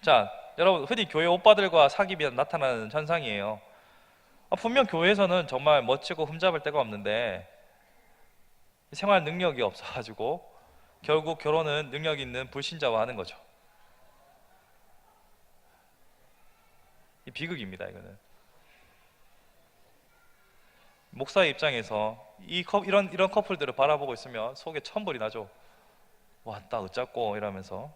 Speaker 1: 자, 여러분, 흔히 교회 오빠들과 사귀면 나타나는 현상이에요. 분명 교회에서는 정말 멋지고 흠잡을 데가 없는데 생활 능력이 없어가지고 결국 결혼은 능력 있는 불신자와 하는 거죠. 이 비극입니다. 이거는 목사의 입장에서 이런 커플들을 바라보고 있으면 속에 천불이 나죠. 와, 나 어쩌고 이러면서.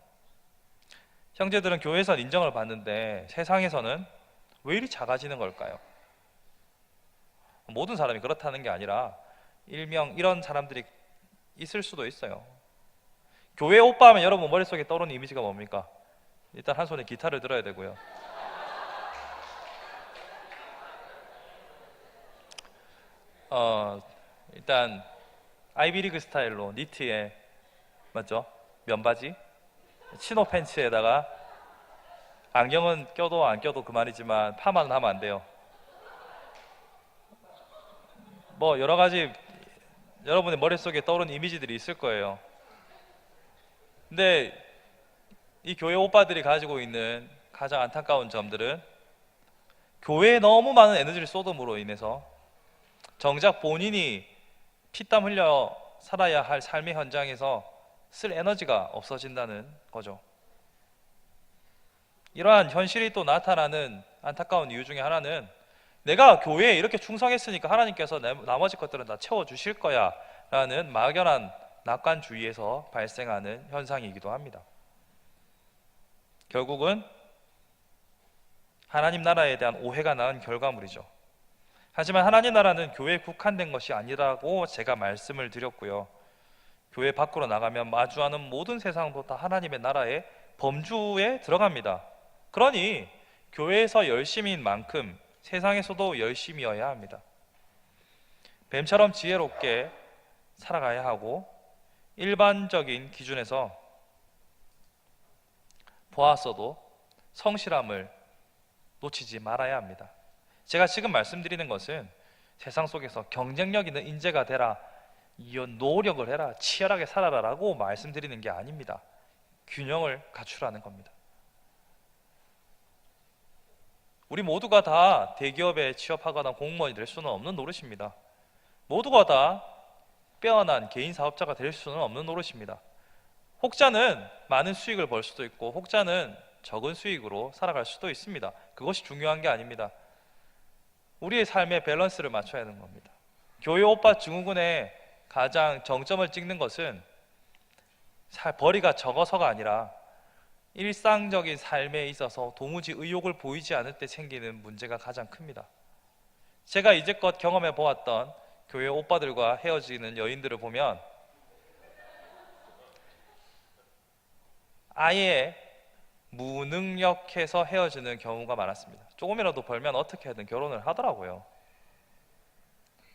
Speaker 1: 형제들은 교회에서 인정을 받는데 세상에서는 왜 이리 작아지는 걸까요? 모든 사람이 그렇다는 게 아니라 일명 이런 사람들이 있을 수도 있어요. 교회 오빠 하면 여러분 머릿속에 떠오르는 이미지가 뭡니까? 일단 한 손에 기타를 들어야 되고요. 일단 아이비리그 스타일로 니트에, 맞죠? 면바지, 치노 팬츠에다가 안경은 껴도 안 껴도 그만이지만 파마는 하면 안 돼요. 뭐 여러 가지 여러분의 머릿속에 떠오르는 이미지들이 있을 거예요. 근데 이 교회 오빠들이 가지고 있는 가장 안타까운 점들은 교회에 너무 많은 에너지를 쏟음으로 인해서 정작 본인이 피땀 흘려 살아야 할 삶의 현장에서 쓸 에너지가 없어진다는 거죠. 이러한 현실이 또 나타나는 안타까운 이유 중에 하나는 내가 교회에 이렇게 충성했으니까 하나님께서 나머지 것들은 다 채워주실 거야 라는 막연한 낙관주의에서 발생하는 현상이기도 합니다. 결국은 하나님 나라에 대한 오해가 낳은 결과물이죠. 하지만 하나님 나라는 교회에 국한된 것이 아니라고 제가 말씀을 드렸고요. 교회 밖으로 나가면 마주하는 모든 세상도 다 하나님의 나라의 범주에 들어갑니다. 그러니 교회에서 열심인 만큼 세상에서도 열심히여야 합니다. 뱀처럼 지혜롭게 살아가야 하고 일반적인 기준에서 보았어도 성실함을 놓치지 말아야 합니다. 제가 지금 말씀드리는 것은 세상 속에서 경쟁력 있는 인재가 되라, 노력을 해라, 치열하게 살아라라고 말씀드리는 게 아닙니다. 균형을 갖추라는 겁니다. 우리 모두가 다 대기업에 취업하거나 공무원이 될 수는 없는 노릇입니다. 모두가 다 빼어난 개인 사업자가 될 수는 없는 노릇입니다. 혹자는 많은 수익을 벌 수도 있고 혹자는 적은 수익으로 살아갈 수도 있습니다. 그것이 중요한 게 아닙니다. 우리의 삶의 밸런스를 맞춰야 하는 겁니다. 교회 오빠 증후군의 가장 정점을 찍는 것은 벌이가 적어서가 아니라 일상적인 삶에 있어서 도무지 의욕을 보이지 않을 때 생기는 문제가 가장 큽니다. 제가 이제껏 경험해 보았던 교회 오빠들과 헤어지는 여인들을 보면 아예 무능력해서 헤어지는 경우가 많았습니다. 조금이라도 벌면 어떻게든 결혼을 하더라고요.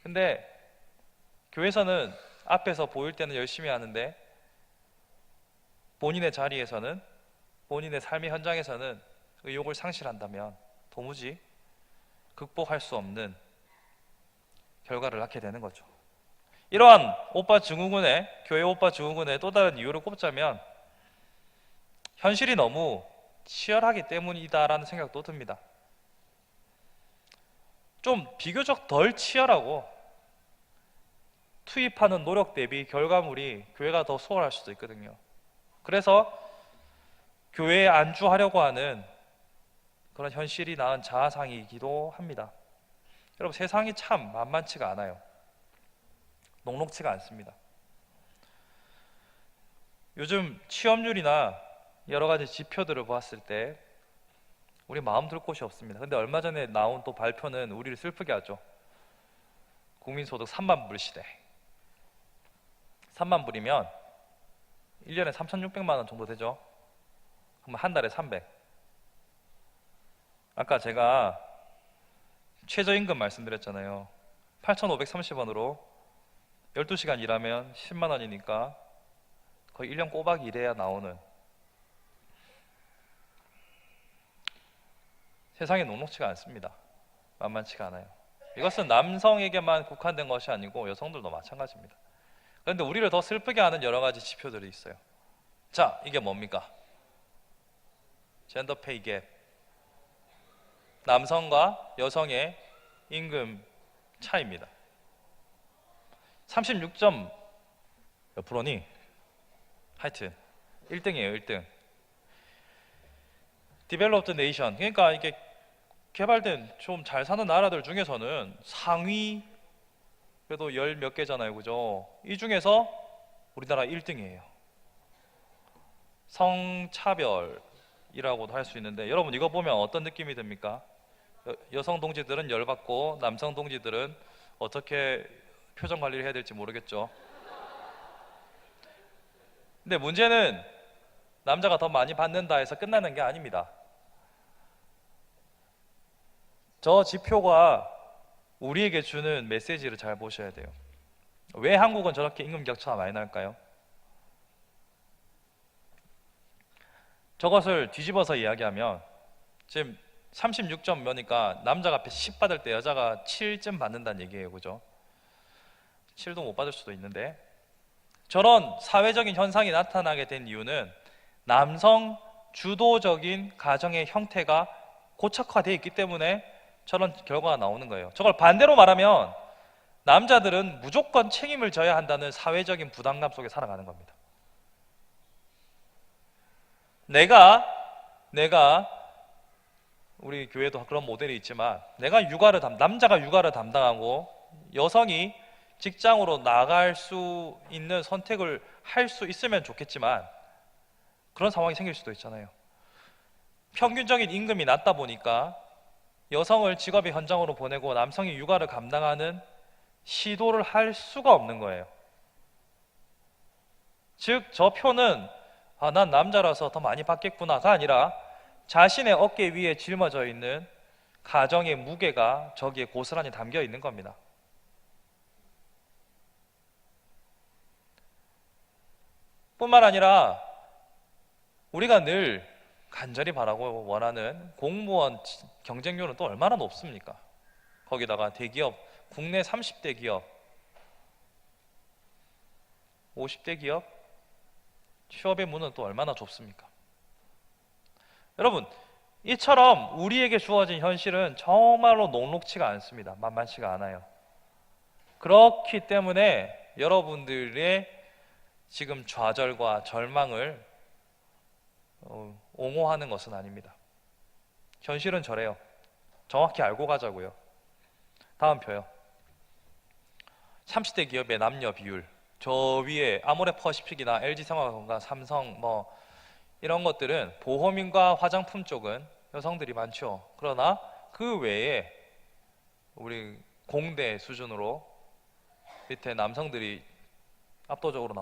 Speaker 1: 근데 교회에서는 앞에서 보일 때는 열심히 하는데 본인의 자리에서는, 본인의 삶의 현장에서는 의욕을 상실한다면 도무지 극복할 수 없는 결과를 낳게 되는 거죠. 이러한 교회 오빠 증후군의 또 다른 이유를 꼽자면 현실이 너무 치열하기 때문이다라는 생각도 듭니다. 좀 비교적 덜 치열하고 투입하는 노력 대비 결과물이 교회가 더 수월할 수도 있거든요. 그래서 교회에 안주하려고 하는 그런 현실이 낳은 자아상이기도 합니다. 여러분, 세상이 참 만만치가 않아요. 녹록치가 않습니다. 요즘 취업률이나 여러 가지 지표들을 보았을 때 우리 마음 둘 곳이 없습니다. 근데 얼마 전에 나온 또 발표는 우리를 슬프게 하죠. 국민소득 3만 불 시대. 3만 불이면 1년에 3,600만 원 정도 되죠. 그럼 한 달에 300. 아까 제가 최저임금 말씀드렸잖아요. 8,530원으로 12시간 일하면 10만 원이니까 거의 1년 꼬박 일해야 나오는, 세상에 녹록치가 않습니다. 만만치가 않아요. 이것은 남성에게만 국한된 것이 아니고 여성들도 마찬가지입니다. 그런데 우리를 더 슬프게 하는 여러 가지 지표들이 있어요. 자, 이게 뭡니까? 젠더 페이 갭. 남성과 여성의 임금 차이입니다. 36점 몇 프로니? 하여튼 1등이에요. 1등. 디벨롭드 네이션, 그러니까 이게 개발된 좀 잘 사는 나라들 중에서는 상위 그래도 열 몇 개잖아요, 그죠? 이 중에서 우리나라 1등이에요. 성차별이라고도 할 수 있는데, 여러분 이거 보면 어떤 느낌이 듭니까? 여성 동지들은 열받고 남성 동지들은 어떻게 표정 관리를 해야 될지 모르겠죠. 근데 문제는 남자가 더 많이 받는다 해서 끝나는 게 아닙니다. 저 지표가 우리에게 주는 메시지를 잘 보셔야 돼요. 왜 한국은 저렇게 임금 격차가 많이 날까요? 저것을 뒤집어서 이야기하면 지금 36점 몇이니까 남자가 10 받을 때 여자가 7점 받는다는 얘기예요, 그죠? 7도 못 받을 수도 있는데, 저런 사회적인 현상이 나타나게 된 이유는 남성 주도적인 가정의 형태가 고착화되어 있기 때문에 저런 결과가 나오는 거예요. 저걸 반대로 말하면 남자들은 무조건 책임을 져야 한다는 사회적인 부담감 속에 살아가는 겁니다. 내가 우리 교회도 그런 모델이 있지만 남자가 육아를 담당하고 여성이 직장으로 나갈 수 있는 선택을 할 수 있으면 좋겠지만 그런 상황이 생길 수도 있잖아요. 평균적인 임금이 낮다 보니까 여성을 직업의 현장으로 보내고 남성이 육아를 감당하는 시도를 할 수가 없는 거예요. 즉, 저 표는 난 남자라서 더 많이 받겠구나가 아니라 자신의 어깨 위에 짊어져 있는 가정의 무게가 저기에 고스란히 담겨 있는 겁니다. 뿐만 아니라 우리가 늘 간절히 바라고 원하는 공무원 경쟁률은 또 얼마나 높습니까? 거기다가 대기업, 국내 30대 기업, 50대 기업, 취업의 문은 또 얼마나 좁습니까? 여러분, 이처럼 우리에게 주어진 현실은 정말로 녹록치가 않습니다. 만만치가 않아요. 그렇기 때문에 여러분들의 지금 좌절과 절망을 옹호하는 것은 아닙니다. 현실은 저래요. 정확히 알고 가자고요. 다음 표요. 30대 기업의 남녀 비율. 저 위에 아모레퍼시픽이나 LG생활건강, 삼성 뭐 이런 것들은 보험인과 화장품 쪽은 여성들이 많죠. 그러나 그 외에 우리 공대 수준으로 밑에 남성들이 압도적으로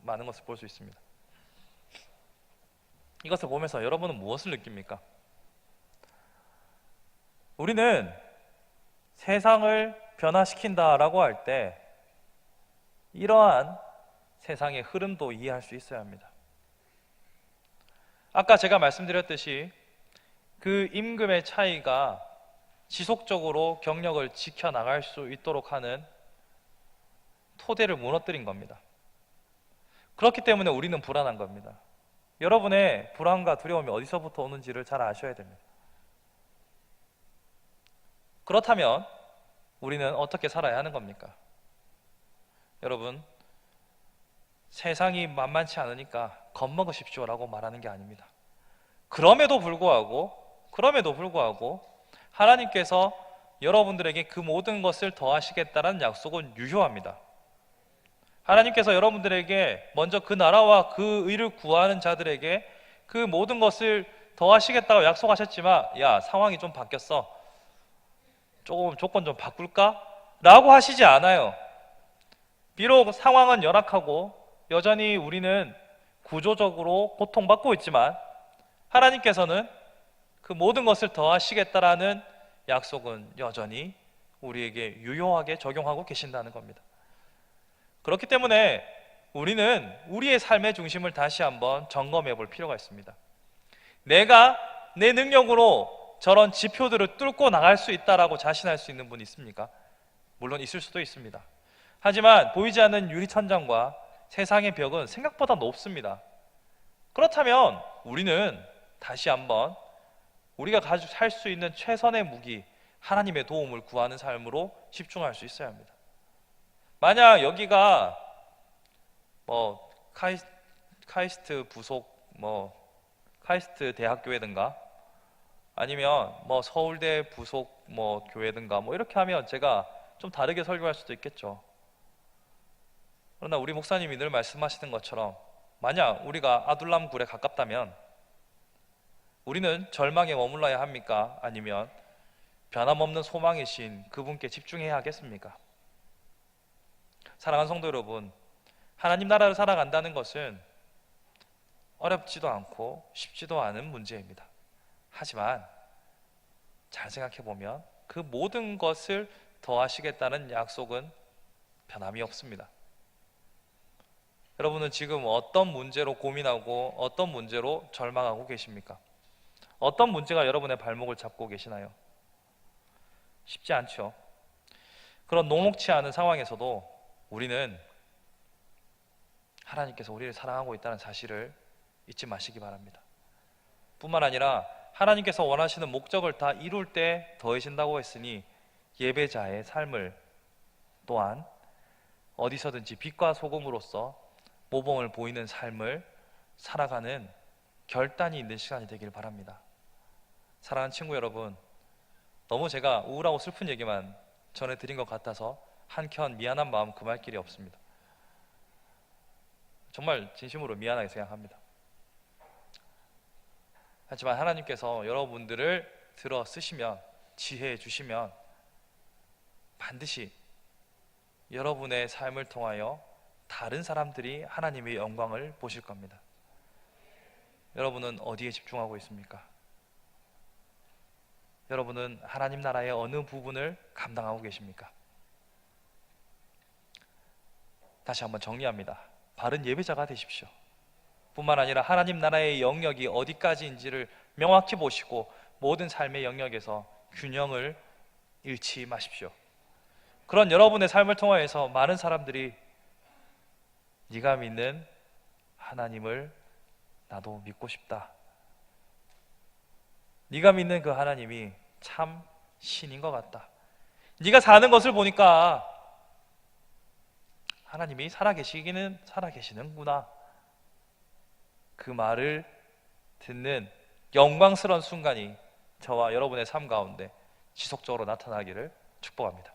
Speaker 1: 많은 것을 볼 수 있습니다. 이것을 보면서 여러분은 무엇을 느낍니까? 우리는 세상을 변화시킨다라고 할 때 이러한 세상의 흐름도 이해할 수 있어야 합니다. 아까 제가 말씀드렸듯이 그 임금의 차이가 지속적으로 경력을 지켜나갈 수 있도록 하는 토대를 무너뜨린 겁니다. 그렇기 때문에 우리는 불안한 겁니다. 여러분의 불안과 두려움이 어디서부터 오는지를 잘 아셔야 됩니다. 그렇다면 우리는 어떻게 살아야 하는 겁니까? 여러분, 세상이 만만치 않으니까 겁먹으십시오라고 말하는 게 아닙니다. 그럼에도 불구하고 하나님께서 여러분들에게 그 모든 것을 더하시겠다는 약속은 유효합니다. 하나님께서 여러분들에게 먼저 그 나라와 그 의를 구하는 자들에게 그 모든 것을 더하시겠다고 약속하셨지만, 야, 상황이 좀 바뀌었어, 조금 조건 좀 바꿀까? 라고 하시지 않아요. 비록 상황은 열악하고 여전히 우리는 구조적으로 고통받고 있지만 하나님께서는 그 모든 것을 더하시겠다라는 약속은 여전히 우리에게 유효하게 적용하고 계신다는 겁니다. 그렇기 때문에 우리는 우리의 삶의 중심을 다시 한번 점검해 볼 필요가 있습니다. 내가 내 능력으로 저런 지표들을 뚫고 나갈 수 있다라고 자신할 수 있는 분 있습니까? 물론 있을 수도 있습니다. 하지만 보이지 않는 유리천장과 세상의 벽은 생각보다 높습니다. 그렇다면 우리는 다시 한번 우리가 할 수 있는 최선의 무기, 하나님의 도움을 구하는 삶으로 집중할 수 있어야 합니다. 만약 여기가 뭐 카이스트 부속 카이스트 대학교회든가 아니면 뭐 서울대 부속 교회든가 이렇게 하면 제가 좀 다르게 설교할 수도 있겠죠. 그러나 우리 목사님이 늘 말씀하시는 것처럼 만약 우리가 아둘람굴에 가깝다면 우리는 절망에 머물러야 합니까? 아니면 변함없는 소망이신 그분께 집중해야 하겠습니까? 사랑하는 성도 여러분, 하나님 나라를 살아간다는 것은 어렵지도 않고 쉽지도 않은 문제입니다. 하지만 잘 생각해 보면 그 모든 것을 더하시겠다는 약속은 변함이 없습니다. 여러분은 지금 어떤 문제로 고민하고 어떤 문제로 절망하고 계십니까? 어떤 문제가 여러분의 발목을 잡고 계시나요? 쉽지 않죠. 그런 녹록치 않은 상황에서도 우리는 하나님께서 우리를 사랑하고 있다는 사실을 잊지 마시기 바랍니다. 뿐만 아니라 하나님께서 원하시는 목적을 다 이룰 때 더해진다고 했으니 예배자의 삶을 또한 어디서든지 빛과 소금으로서 모범을 보이는 삶을 살아가는 결단이 있는 시간이 되길 바랍니다. 사랑하는 친구 여러분, 너무 제가 우울하고 슬픈 얘기만 전해드린 것 같아서 한켠 미안한 마음 금할 길이 없습니다. 정말 진심으로 미안하게 생각합니다. 하지만 하나님께서 여러분들을 들어 쓰시면, 지혜해 주시면 반드시 여러분의 삶을 통하여 다른 사람들이 하나님의 영광을 보실 겁니다. 여러분은 어디에 집중하고 있습니까? 여러분은 하나님 나라의 어느 부분을 감당하고 계십니까? 다시 한번 정리합니다. 바른 예배자가 되십시오. 뿐만 아니라 하나님 나라의 영역이 어디까지인지를 명확히 보시고 모든 삶의 영역에서 균형을 잃지 마십시오. 그런 여러분의 삶을 통하여서 많은 사람들이 네가 믿는 하나님을 나도 믿고 싶다, 네가 믿는 그 하나님이 참 신인 것 같다, 네가 사는 것을 보니까 하나님이 살아계시기는 살아계시는구나, 그 말을 듣는 영광스러운 순간이 저와 여러분의 삶 가운데 지속적으로 나타나기를 축복합니다.